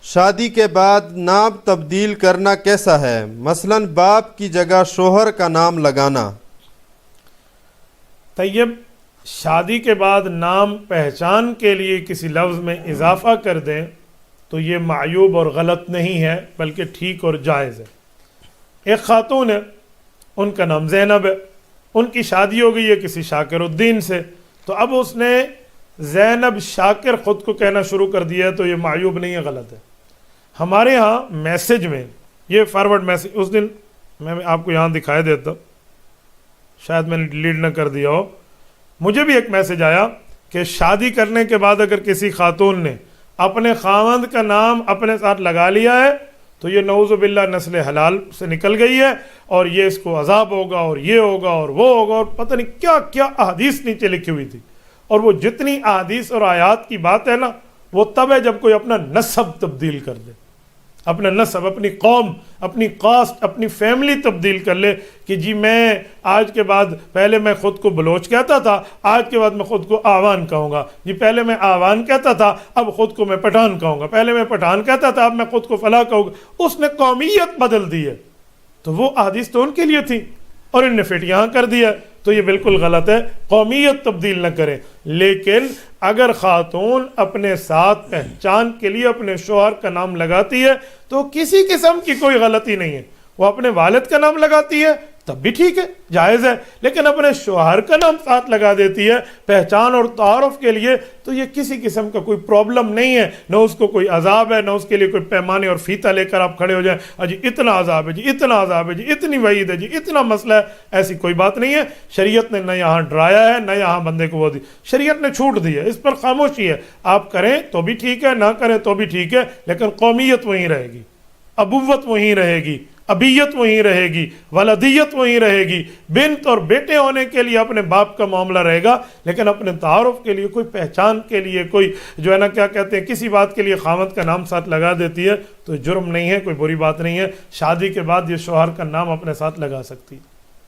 شادی کے بعد نام تبدیل کرنا کیسا ہے؟ مثلاً باپ کی جگہ شوہر کا نام لگانا۔ طیب، شادی کے بعد نام پہچان کے لیے کسی لفظ میں اضافہ کر دیں تو یہ معیوب اور غلط نہیں ہے، بلکہ ٹھیک اور جائز ہے۔ ایک خاتون ہے، ان کا نام زینب ہے، ان کی شادی ہو گئی ہے کسی شاکر الدین سے، تو اب اس نے زینب شاکر خود کو کہنا شروع کر دیا ہے، تو یہ معیوب نہیں ہے، غلط ہے۔ ہمارے ہاں میسج میں یہ فارورڈ میسج، اس دن میں آپ کو یہاں دکھائے دیتا ہوں، شاید میں نے ڈیلیٹ نہ کر دیا ہو، مجھے بھی ایک میسج آیا کہ شادی کرنے کے بعد اگر کسی خاتون نے اپنے خاوند کا نام اپنے ساتھ لگا لیا ہے تو یہ نعوذ باللہ نسل حلال سے نکل گئی ہے، اور یہ اس کو عذاب ہوگا، اور یہ ہوگا اور وہ ہوگا، اور پتہ نہیں کیا کیا احادیث نیچے لکھی ہوئی تھی۔ اور وہ جتنی احادیث اور آیات کی بات ہے نا، وہ تب ہے جب کوئی اپنا نسب تبدیل کر دے، اپنا نسب، اپنی قوم، اپنی کاسٹ، اپنی فیملی تبدیل کر لے کہ جی میں آج کے بعد، پہلے میں خود کو بلوچ کہتا تھا، آج کے بعد میں خود کو آوان کہوں گا، جی پہلے میں آوان کہتا تھا، اب خود کو میں پٹھان کہوں گا، پہلے میں پٹھان کہتا تھا، اب میں خود کو فلاں کہوں گا۔ اس نے قومیت بدل دی ہے، تو وہ احادیث تو ان کے لیے تھی اور ان نے فٹ یہاں کر دیا، تو یہ بالکل غلط ہے، قومیت تبدیل نہ کریں۔ لیکن اگر خاتون اپنے ساتھ پہچان کے لیے اپنے شوہر کا نام لگاتی ہے تو کسی قسم کی کوئی غلطی نہیں ہے، وہ اپنے والد کا نام لگاتی ہے تب بھی ٹھیک ہے، جائز ہے، لیکن اپنے شوہر کا نام ساتھ لگا دیتی ہے پہچان اور تعارف کے لیے، تو یہ کسی قسم کا کوئی پرابلم نہیں ہے، نہ اس کو کوئی عذاب ہے، نہ اس کے لیے کوئی پیمانے اور فیتہ لے کر آپ کھڑے ہو جائیں، جی اتنا عذاب ہے، جی اتنا عذاب ہے، جی اتنی وعید ہے، جی اتنا مسئلہ ہے، ایسی کوئی بات نہیں ہے۔ شریعت نے نہ یہاں ڈرایا ہے، نہ یہاں بندے کو وہ دی، شریعت نے چھوٹ دی ہے، اس پر خاموشی ہے، آپ کریں تو بھی ٹھیک ہے، نہ کریں تو بھی ٹھیک ہے، لیکن قومیت وہیں رہے گی، ابوت وہیں رہے گی، ابیت وہیں رہے گی، ولدیت وہیں رہے گی، بنت اور بیٹے ہونے کے لیے اپنے باپ کا معاملہ رہے گا، لیکن اپنے تعارف کے لیے، کوئی پہچان کے لیے، کوئی جو ہے نا کیا کہتے ہیں، کسی بات کے لیے خاوند کا نام ساتھ لگا دیتی ہے تو جرم نہیں ہے، کوئی بری بات نہیں ہے، شادی کے بعد یہ شوہر کا نام اپنے ساتھ لگا سکتی ہے۔